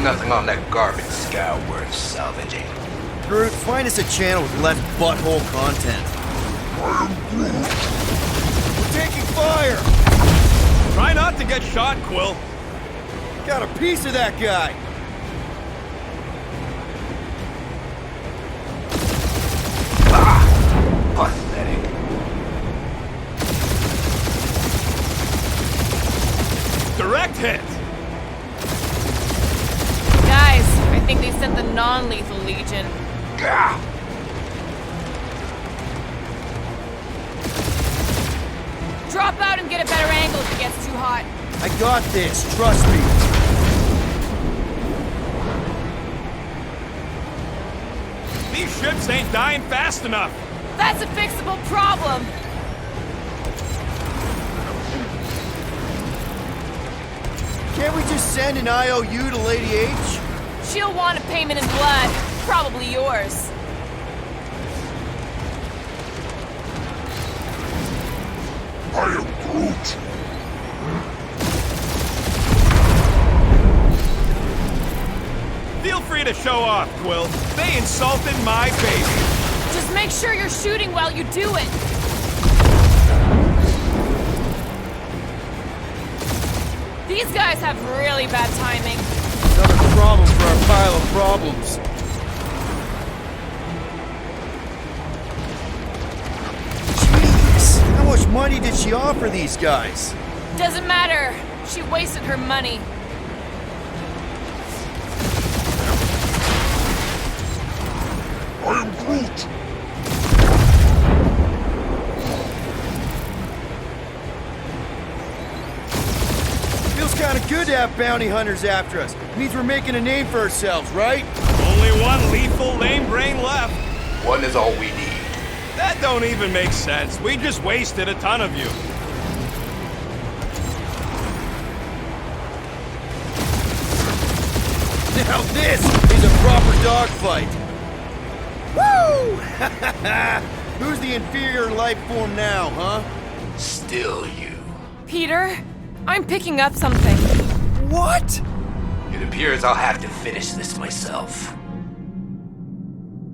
nothing on that garbage scow worth salvaging. Groot, find us a channel with less butthole content. We're taking fire! Try not to get shot, Quill. Got a piece of that guy! Pathetic. Direct hit! Guys, I think they sent the non-lethal Legion. Gah! Drop out and get a better angle if it gets too hot. I got this, trust me. These ships ain't dying fast enough. That's a fixable problem. Can't we just send an IOU to Lady H? She'll want a payment in blood. Probably yours. I am Groot. Feel free to show off, Quill. They insulted my baby. Just make sure you're shooting while you do it. These guys have really bad timing. Another problem for our pile of problems. Jeez, how much money did she offer these guys? Doesn't matter. She wasted her money. I am Groot. Feels kind of good to have bounty hunters after us. Means we're making a name for ourselves, right? Only one lethal lame brain left. One is all we need. That don't even make sense. We just wasted a ton of you. Now this is a proper dogfight. Woo! Who's the inferior life form now, huh? Still you. Peter, I'm picking up something. What? It appears I'll have to finish this myself.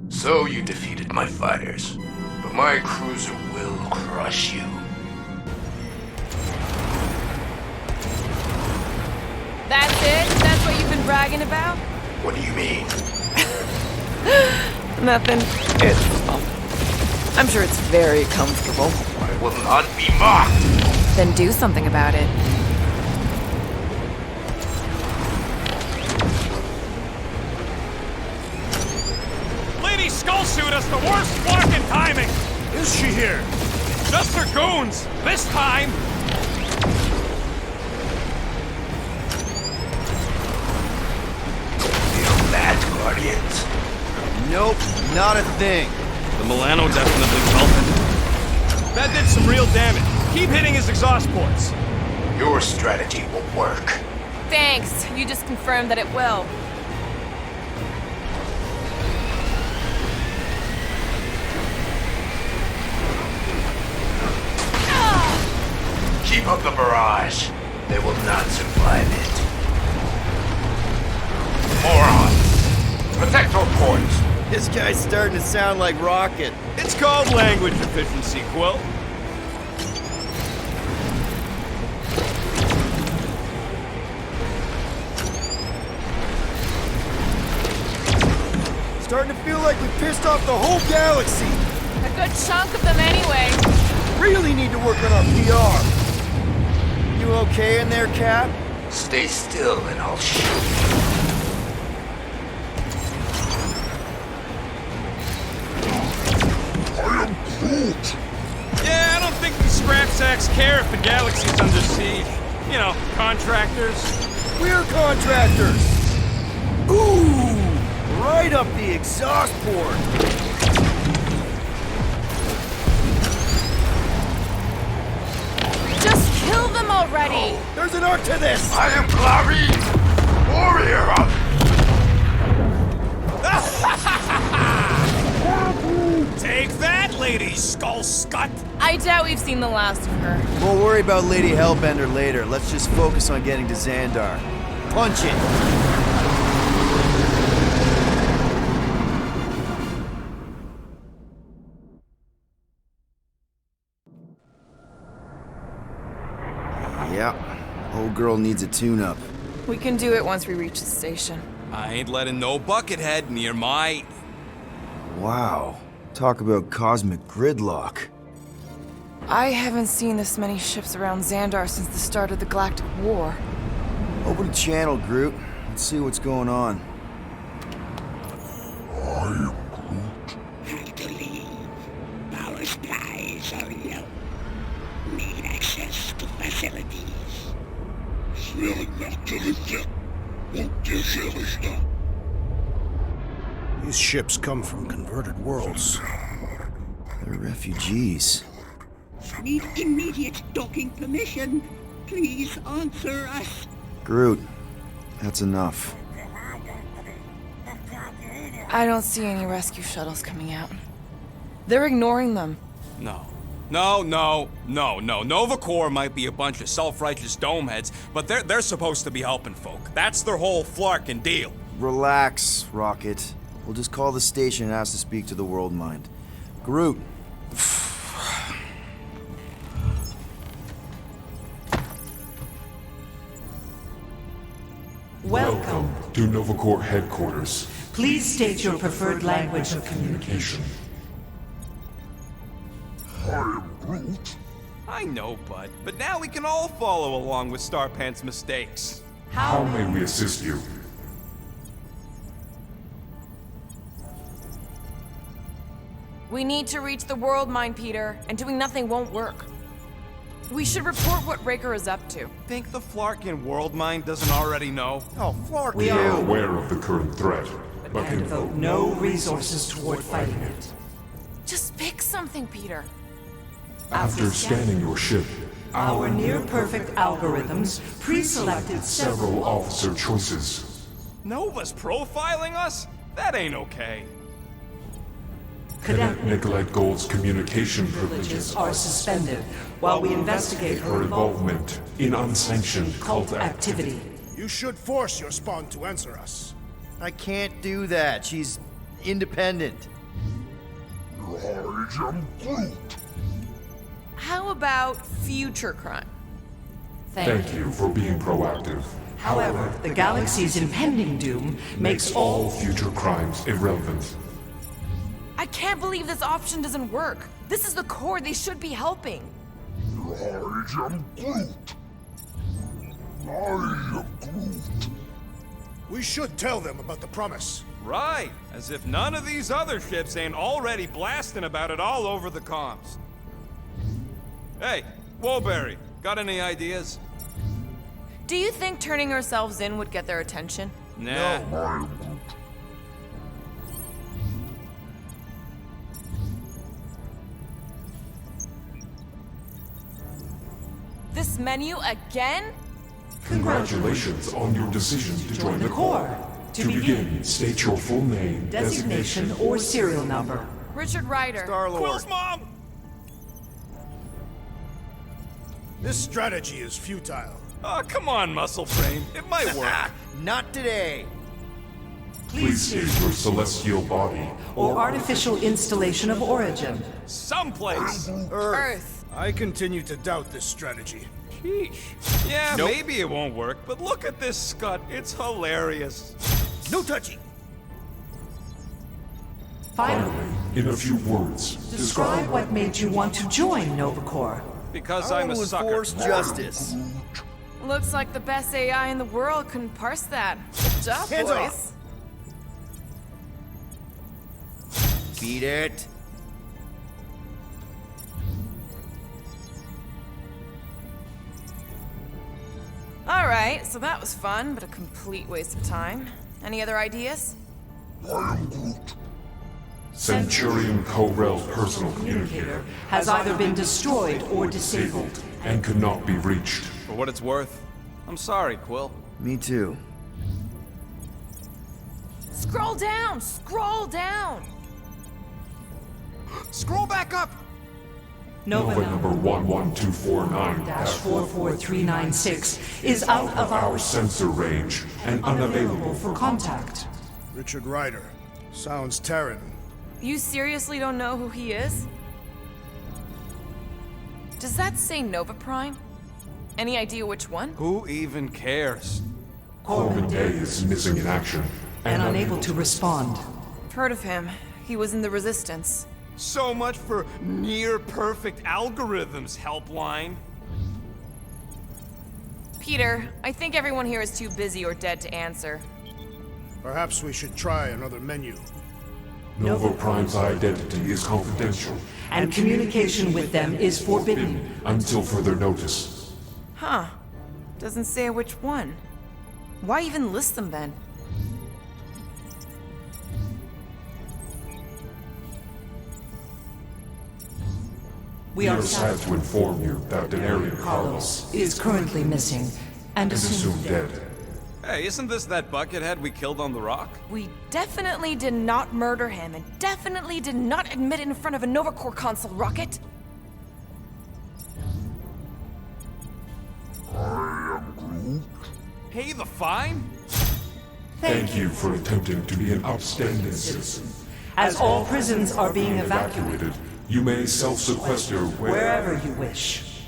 So you defeated my fighters, but my cruiser will crush you. That's it? That's what you've been bragging about? What do you mean? Nothing. I'm sure it's very comfortable. I will not be mocked! Then do something about it. Lady Skullsuit has the worst fucking timing! Is she here? Just her goons! This time! Feel that, Guardians? Nope, not a thing. The Milano definitely felt it. That did some real damage. Keep hitting his exhaust ports. Your strategy will work. Thanks. You just confirmed that it will. Keep up the barrage. They will not survive it. Morons! Protect our ports. This guy's starting to sound like Rocket. It's called language efficiency, Quill. Starting to feel like we pissed off the whole galaxy. A good chunk of them anyway. Really need to work on our PR. You okay in there, Cap? Stay still and I'll shoot you. I am Groot. Yeah, I don't think these scrap sacks care if the galaxy's under siege. You know, contractors. We're contractors. Ooh, right up the exhaust port. Just kill them already. There's an art to this. I am Clarice, warrior of... Take that, Lady Skullscut! I doubt we've seen the last of her. We'll worry about Lady Hellbender later. Let's just focus on getting to Xandar. Punch it. girl needs a tune-up. We can do it once we reach the station. I ain't letting no buckethead near my... Wow. Talk about cosmic gridlock. I haven't seen this many ships around Xandar since the start of the Galactic War. Open a channel, Groot. Let's see what's going on. Have to leave. Power supplies are low. Need access to facilities. These ships come from converted worlds. They're refugees. Need immediate docking permission. Please answer us. Groot, that's enough. I don't see any rescue shuttles coming out. They're ignoring them. No. Nova Corps might be a bunch of self-righteous domeheads, but they're supposed to be helping folk. That's their whole flarkin' deal. Relax, Rocket. We'll just call the station and ask to speak to the World Mind. Groot. Welcome to Nova Corps headquarters. Please state your preferred language of communication. I know, bud, but now we can all follow along with Starpant's mistakes. How may we assist you? We need to reach the World Mind, Peter, and doing nothing won't work. We should report what Raker is up to. Think the Flarkin World Mind doesn't already know? Oh, Flark, We We are are aware of the current threat, but and can devote no resources toward fighting it. Just pick something, Peter. after scanning your ship, Our near-perfect algorithms pre-selected several officer choices. Nova's profiling us? That ain't okay. Cadet Nicolette Gold's communication privileges privileges are suspended while we investigate her her involvement in unsanctioned cult activity. activity. You should force your spawn to answer us. I can't do that. She's independent. How about future crime? Thank you for being proactive. However, the galaxy's impending doom makes all All future crimes irrelevant. I can't believe this option doesn't work. This is the core. They should be helping. We should tell them about the promise. Right, as if none of these other ships ain't already blasting about it all over the comms. Hey, Woolberry, got any ideas? Do you think turning ourselves in would get their attention? Nah. This menu again? Congratulations on your decision to join the Corps. To begin, state your full name, designation or serial number. Richard Ryder. Star-Lord. Quill's mom! This strategy is futile. Oh, come on, Muscle Brain. It might work. Not today. Please state your celestial body. Or artificial installation of origin. Someplace. Earth. I continue to doubt this strategy. Sheesh. Yeah, maybe it won't work, but look at this scut. It's hilarious. No touching! Finally, In a few words, describe what made you want to join Nova Corps. Because I I'm a want to sucker. enforce justice. Looks like the best AI in the world couldn't parse that. Good job, Hands boys. Beat it. Alright, so that was fun, but a complete waste of time. Any other ideas? Centurion Co-Rel's personal Communicator has either been destroyed or disabled. and could not be reached. For what it's worth, I'm sorry, Quill. Me too. Scroll down! Scroll down! Scroll back up! Nova Number number 11249-44396 is out of our our sensor range and unavailable for contact. Richard Ryder. Sounds Terran. You seriously don't know who he is? Does that say Nova Prime? Any idea which one? Who even cares? Corbin Day is missing in action And unable to respond. I've heard of him. He was in the Resistance. So much for near-perfect algorithms, Helpline. Peter, I think everyone here is too busy or dead to answer. Perhaps we should try another menu. Nova Prime's identity is confidential And communication with them is forbidden. until further notice. Huh. Doesn't say which one. Why even list them then? We We are are sad to inform you that Denarian Carlos is currently missing and is assumed assumed dead. dead. Hey, isn't this that buckethead we killed on the rock? We definitely did not murder him, and definitely did not admit it in front of a Nova Corps console, Rocket. Pay the fine? Thank you for attempting to be an upstanding citizen. As all prisons are being evacuated Evacuated, you may self-sequester wherever you wish.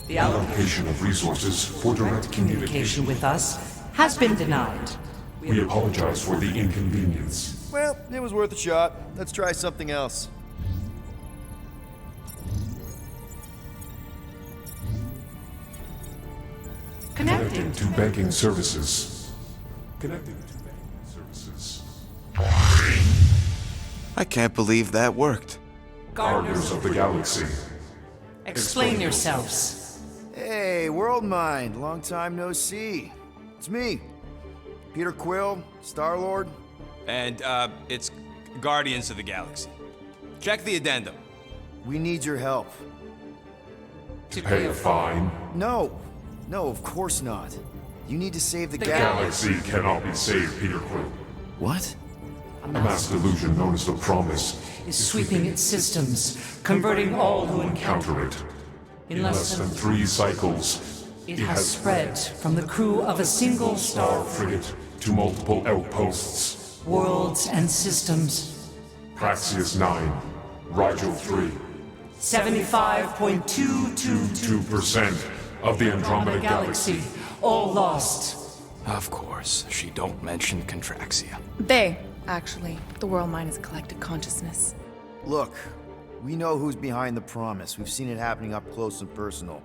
The allocation of resources for direct communication with us has been denied. We apologize for the inconvenience. Well, it was worth a shot. Let's try something else. Connecting. To banking services. Connecting to banking services. I can't believe that worked. Gardeners of the Galaxy. Explain yourselves. Hey, World Mind. Long time no see. It's me. Peter Quill, Star-Lord. And, it's Guardians of the Galaxy. Check the addendum. We need your help. To pay a fine. No. No, of course not. You need to save the Galaxy cannot be saved, Peter Quill. What? A mass delusion known as the Promise Is sweeping its systems, converting all who encounter counter it. in In less than 3 cycles, it has spread from the crew of a single Star star, frigate to multiple outposts. worlds and systems. Praxius 9, Rigel 3, 75.222 2% of the Andromeda Galaxy. all lost. Of course, she don't mention Contraxia. They, actually. The World Mind is a collective consciousness. Look, we know who's behind the Promise. We've seen it happening up close and personal.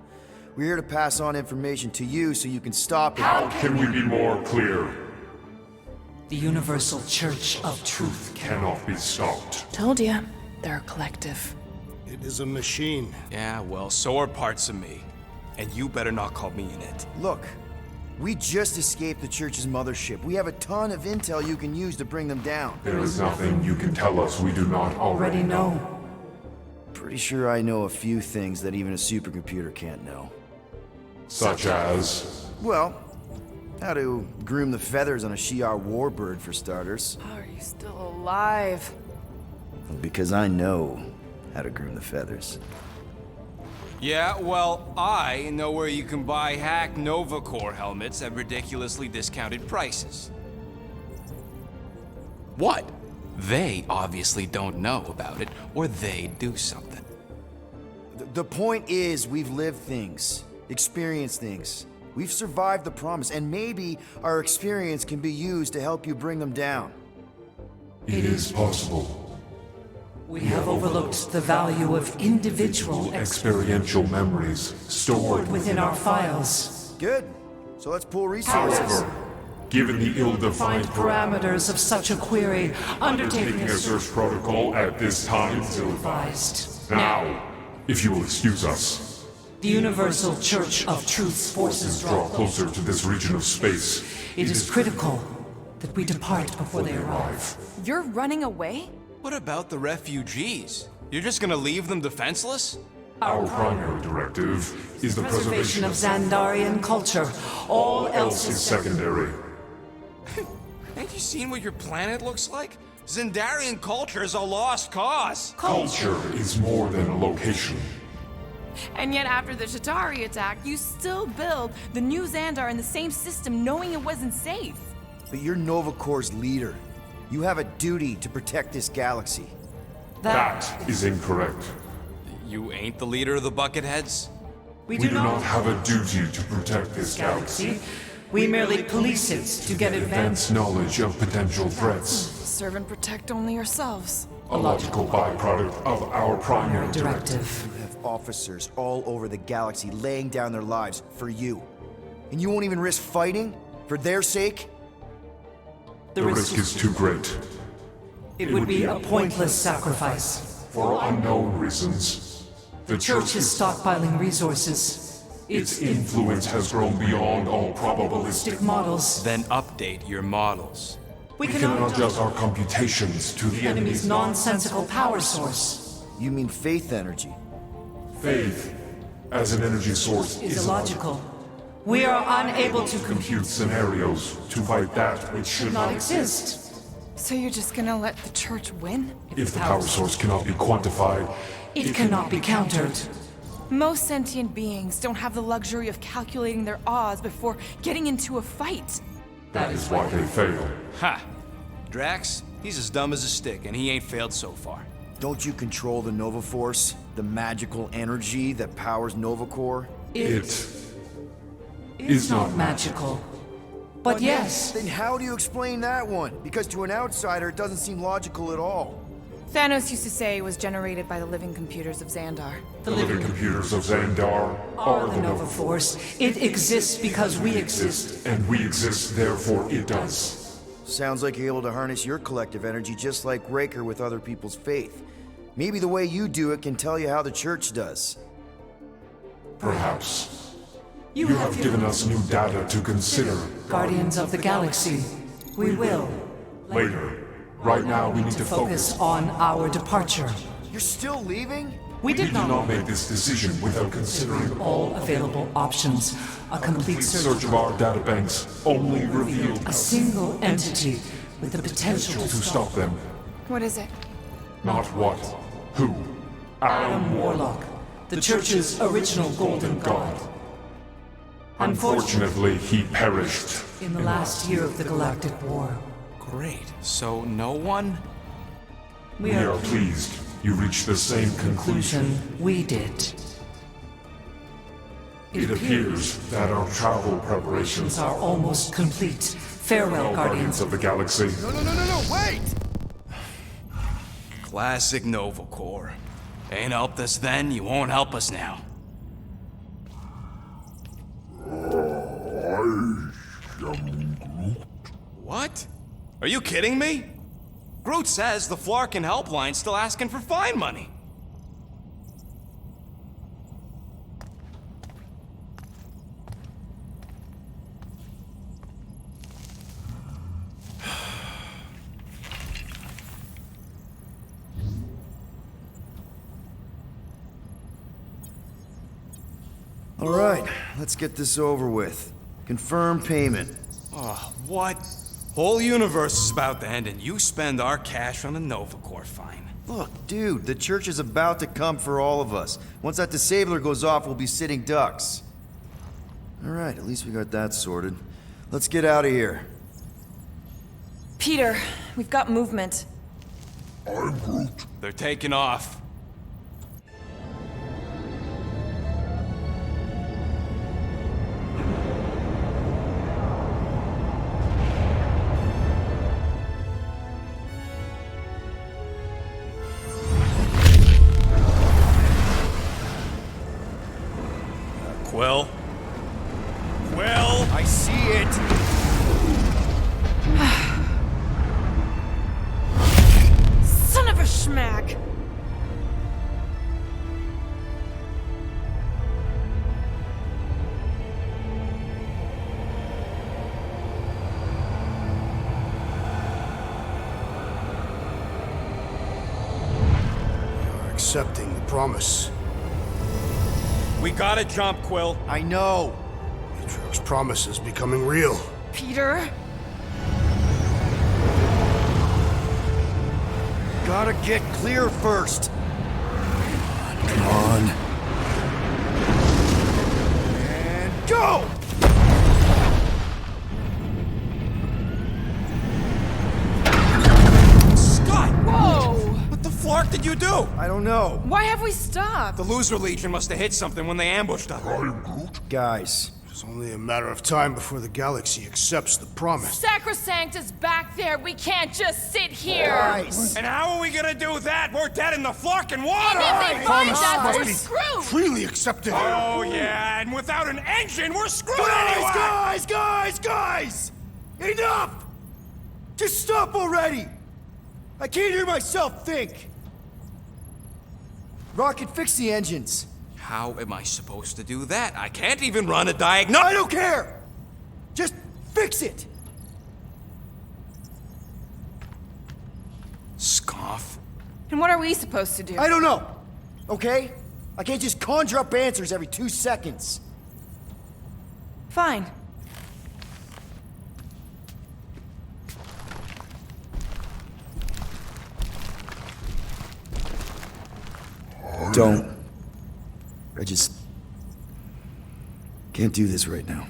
We're here to pass on information to you so you can stop it. How can we be more clear? The Universal Church of Truth. Cannot be stopped. Told ya. They're a collective. It is a machine. Yeah, well, so are parts of me. And you better not call me in it. Look, we just escaped the Church's mothership. We have a ton of intel you can use to bring them down. There is nothing you can tell us we do not Already already know. know. Pretty sure I know a few things that even a supercomputer can't know. Such as... Well, how to groom the feathers on a Shi'ar warbird, for starters. Are you still alive? Because I know how to groom the feathers. Yeah, well, I know where you can buy hack Nova Corps helmets at ridiculously discounted prices. What? They obviously don't know about it, or they do something. The point is, we've lived things, experienced things. We've survived the Promise, and maybe our experience can be used to help you bring them down. It is possible. We have overlooked the value of individual Experiential memories stored within our files. Good. So let's pool resources. However, given the ill-defined Find parameters of such a query, undertaking taking a a search protocol at this time is ill-advised. Now, if you will excuse us, The Universal Church of Truth's forces draw closer to this region of space. It is critical that we depart before they arrive. You're running away? What about the refugees? You're just gonna leave them defenseless? Our primary directive is the Preservation of Xandarian culture. All else is secondary. Ain't you seen what your planet looks like? Xandarian culture is a lost cause. Culture is more than a location. And yet after the Shatari attack, you still build the new Xandar in the same system knowing it wasn't safe. But you're Nova Corps' leader. You have a duty to protect this galaxy. That is incorrect. You ain't the leader of the Bucketheads? We We do not have a duty to protect this galaxy. galaxy. We merely police it to get advanced. Advanced knowledge of potential threats. Serve and protect only yourselves. A logical byproduct of our primary directive. Directive. You have officers all over the galaxy laying down their lives for you. And you won't even risk fighting? For their sake? The risk is too great. It would be a pointless sacrifice. For unknown reasons, the Church is stockpiling resources. Its influence has grown beyond all probabilistic. Models. Then update your models. We We can cannot adjust our computations to the enemy's enemy's nonsensical power source. You mean faith energy? faith as an energy source Is illogical. We are unable to compute scenarios to fight that which should not not exist. So you're just gonna let the church win? If the power source cannot be quantified, It cannot be countered. Most sentient beings don't have the luxury of calculating their odds before getting into a fight. that is why they fail. Ha! Drax, he's as dumb as a stick, and he ain't failed so far. Don't you control the Nova Force? The magical energy that powers Nova Corps? It is not magical. But yes, Then how do you explain that one? Because to an outsider, it doesn't seem logical at all. Thanos used to say it was generated by the living computers of Xandar. the living computers of Xandar are the Nova Force. It exists because we exist. and we exist, therefore it does. Sounds like you're able to harness your collective energy just like Raker with other people's faith. Maybe the way you do it can tell you how the church does. Perhaps. You have given us new data to consider. Guardians of the Galaxy. We will Later. Right now, we need to focus focus. on our departure. You're still leaving? We We did did not not make this decision without considering all available options. A complete search search. of our databanks only revealed A single entity with the potential to stop them. What is it? Not what, who. Adam Warlock, the Church's original Golden God. Unfortunately, he perished. In the last year of the Galactic War, Great. So no one? we We are are pleased you reached the same conclusion. conclusion we did. It appears that our travel preparations Are almost complete. Farewell, Guardians Guardians. of the Galaxy. No, wait! Classic Nova Corps. Ain't helped us then, you won't help us now. What? Are you kidding me? Groot says the Flarkin helpline's still asking for fine money. All right, let's get this over with. Confirm payment. Oh, what? Whole universe is about to end and you spend our cash on a Nova Corps fine. Look, dude, the church is about to come for all of us. Once that disabler goes off, we'll be sitting ducks. All right, at least we got that sorted. Let's get out of here. Peter, we've got movement. They're taking off. Quill? Quill? I see it! Son of a schmack! You're accepting the promise. We gotta jump, Quill. I know! Atriox' promise is becoming real. Peter? Gotta get clear first! Come on. And go! Scott! Whoa! What the flark did did you do? I don't know. Why have we stopped? The Loser Legion must have hit something when they ambushed us. Guys, It's only a matter of time before the galaxy accepts the promise. Sacrosanct is back there. We can't just sit here. guys. And how are we gonna do that? We're dead in the fucking water! And if they find us, we're Must be screwed. freely accepted. Oh, yeah, and without an engine, we're screwed anyway! Guys! Enough! Just stop already! I can't hear myself think! Rocket, fix the engines. How am I supposed to do that? I can't even run a I diagnostic. don't care! Just fix it! Scoff. And what are we supposed to do? I don't know, okay? I can't just conjure up answers every 2 seconds. Fine. Don't. I just can't do this right now.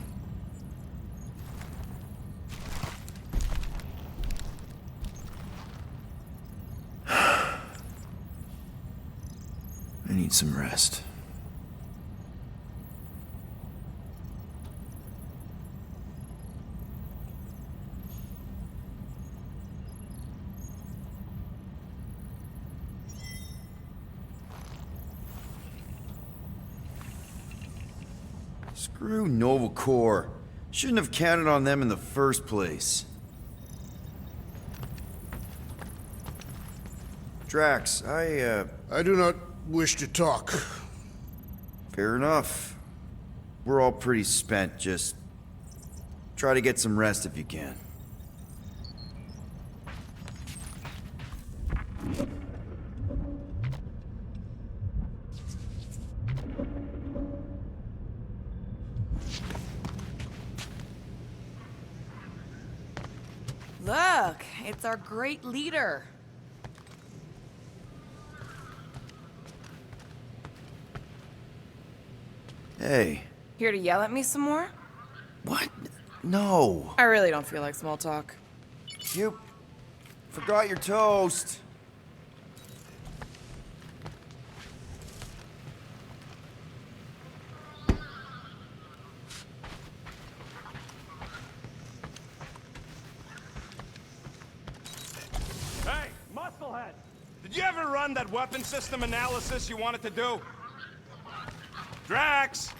I need some rest. Screw Nova Corps. Shouldn't have counted on them in the first place. Drax, I do not wish to talk. Fair enough. We're all pretty spent, just try to get some rest if you can. Look, it's our great leader. Hey, Here to yell at me some more? what? No. I really don't feel like small talk. You forgot your toast. Hey, Musclehead! Did you ever run that weapon system analysis you wanted to do? Drax!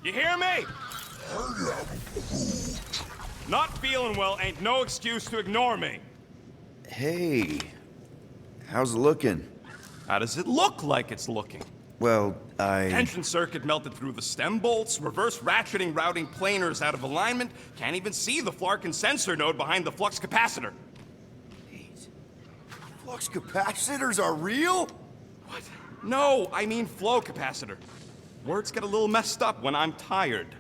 You hear me? Not feeling well ain't no excuse to ignore me. Hey, how's it looking? How does it look like it's looking? Well, Tension circuit melted through the stem bolts, reverse ratcheting routing planers out of alignment, can't even see the Flarkin sensor node behind the flux capacitor. Flux capacitors are real? What? No, I mean flow capacitor. Words get a little messed up when I'm tired.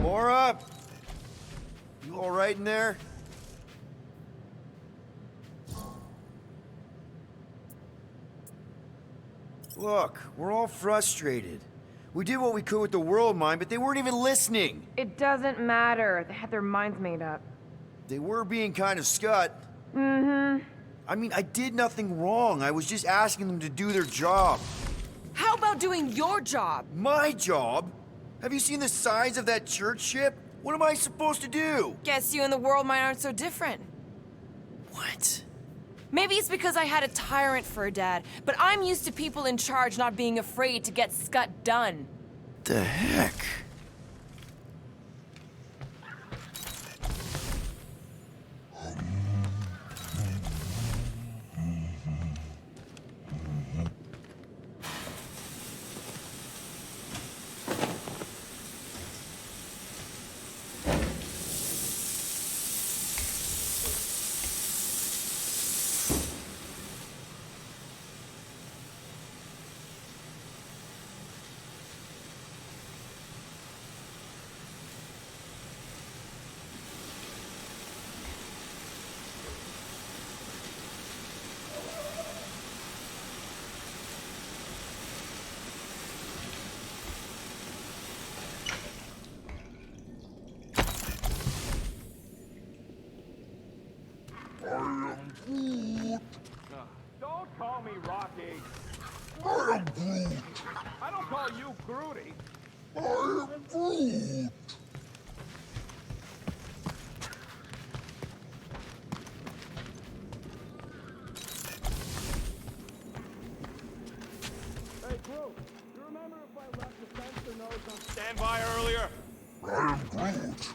Mora? You all right in there? Look, we're all frustrated. We did what we could with the world mine, but they weren't even listening. It doesn't matter. They had their minds made up. They were being kind of scut. Mm-hmm. I mean, I did nothing wrong. I was just asking them to do their job. How about doing your job? My job? Have you seen the size of that church ship? What am I supposed to do? Guess you and the world mine aren't so different. What? Maybe it's because I had a tyrant for a dad, but I'm used to people in charge not being afraid to get scut done. The heck? me Rocky. I am Groot. I don't call you Groody. I am Groot. Hey, Groot, you remember if I left the sensor nodes on standby earlier? I am Groot.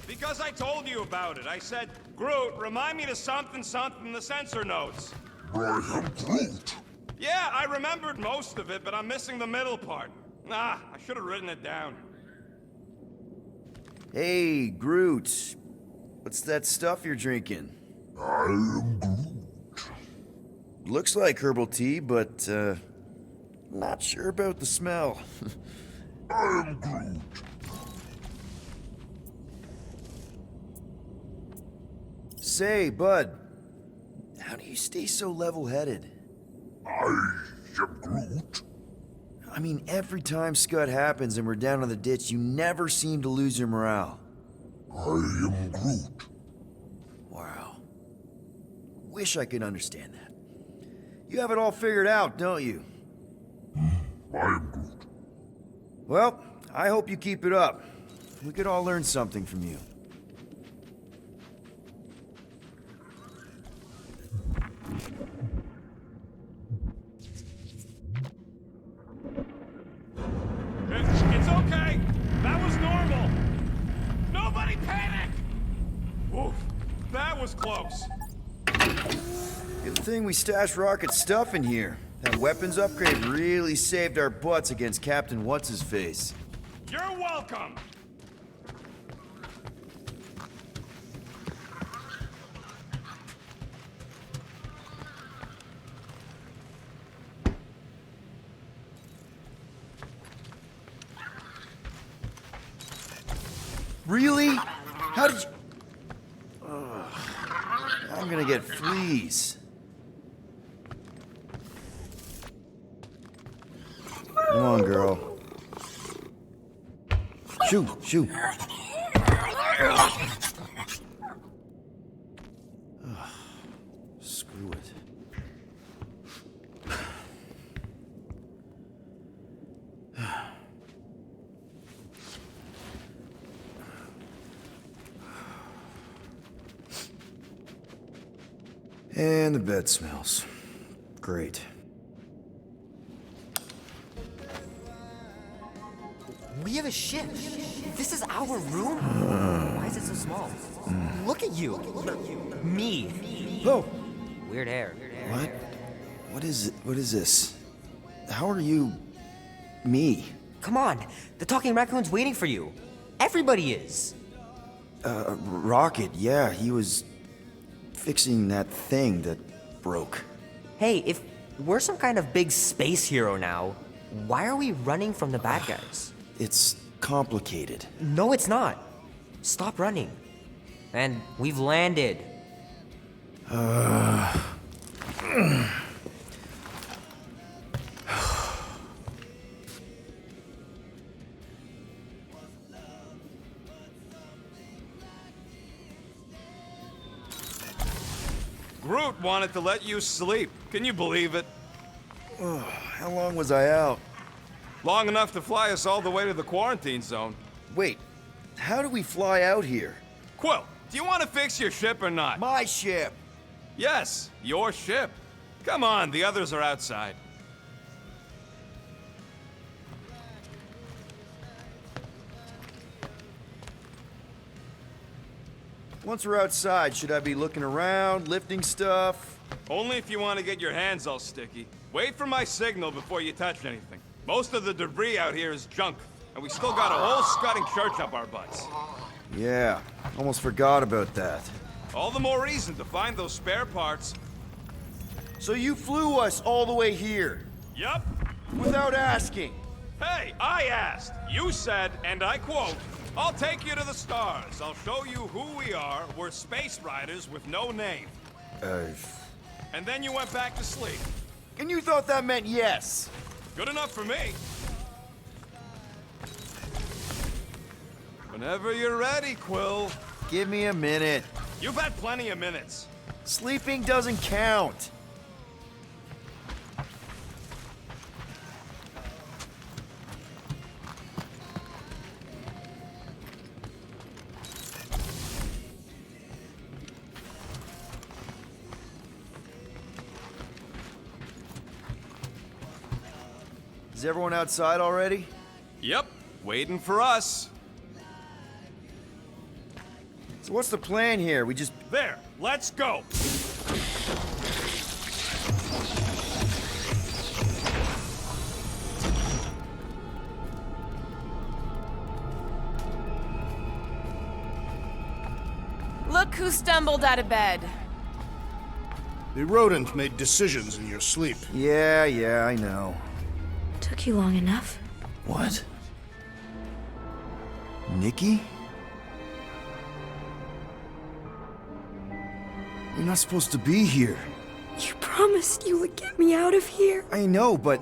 Because I told you about it. I said, Groot, remind me to something the sensor notes. I am Groot. Yeah, I remembered most of it, but I'm missing the middle part. Ah, I should have written it down. Hey, Groot. What's that stuff you're drinking? I am Groot. Looks like herbal tea, but, not sure about the smell. I am Groot. Say, bud, how do you stay so level-headed? I am Groot. I mean, every time Scud happens and we're down in the ditch, you never seem to lose your morale. I am Groot. Wow. Wish I could understand that. You have it all figured out, don't you? I am Groot. Well, I hope you keep it up. We could all learn something from you. It's okay. That was normal. Nobody panic! Oof, that was close. Good thing we stashed Rocket's stuff in here. That weapons upgrade really saved our butts against Captain What's-His-Face. You're welcome. Really? How did you... Ugh. I'm gonna get fleas. Come on, girl. Shoot, shoot. Ugh. Screw it. And the bed smells. Great. We have a ship. This is our room? Why is it so small? Look at you. Me. Oh! Weird hair. What? What is it? What is this? How are you... me? Come on. The talking raccoon's waiting for you. Everybody is. Rocket, yeah, he was... fixing that thing that broke. Hey, if we're some kind of big space hero now, why are we running from the bad guys? It's complicated. No, it's not. Stop running. And we've landed. Groot wanted to let you sleep. Can you believe it? How long was I out? Long enough to fly us all the way to the quarantine zone. Wait, how do we fly out here? Quill, do you want to fix your ship or not? My ship! Yes, your ship. Come on, the others are outside. Once we're outside, should I be looking around, lifting stuff? Only if you want to get your hands all sticky. Wait for my signal before you touch anything. Most of the debris out here is junk, and we still got a whole scudding church up our butts. Yeah, almost forgot about that. All the more reason to find those spare parts. So you flew us all the way here? Yup. Without asking? Hey, I asked. You said, and I quote, "I'll take you to the stars. I'll show you who we are. We're space riders with no name." And then you went back to sleep. And you thought that meant yes? Good enough for me. Whenever you're ready, Quill. Give me a minute. You've had plenty of minutes. Sleeping doesn't count. Is everyone outside already? Yep, waiting for us. So what's the plan here? We just... There, let's go. Look who stumbled out of bed. The rodent made decisions in your sleep. Yeah, I know. Took you long enough. What? Nikki? You're not supposed to be here. You promised you would get me out of here. I know, but...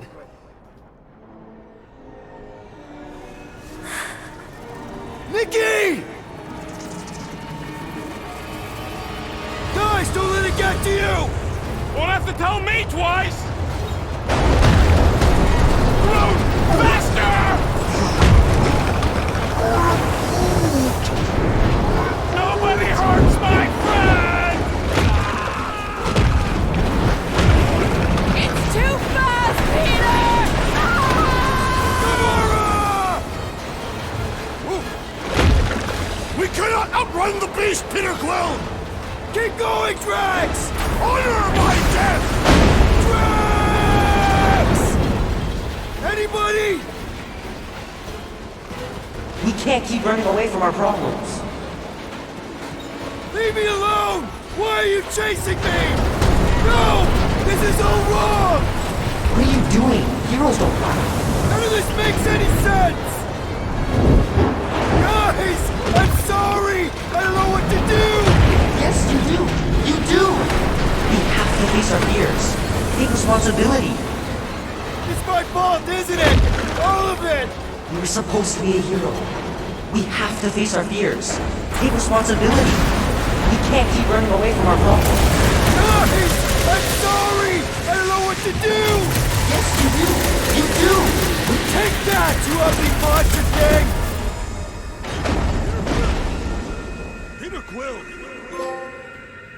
Nikki! Guys, don't let it get to you! Won't have to tell me twice! Run! Faster! Nobody hurts my friend! It's too fast, Peter! We cannot outrun the beast, Peter Quill! Keep going, Drax! Honor my death! Drax! Anybody? We can't keep running away from our problems. Leave me alone! Why are you chasing me? No! This is all wrong! What are you doing? Heroes don't run. None of this makes any sense! Guys! I'm sorry! I don't know what to do! Yes, you do. You do. We have to face our fears. Take responsibility. It's my fault, isn't it? All of it! You were supposed to be a hero. We have to face our fears. Take responsibility. We can't keep running away from our problems. Guys! I'm sorry! I don't know what to do! Yes, you do. You do. Take that, you ugly monster thing! Peter Quill!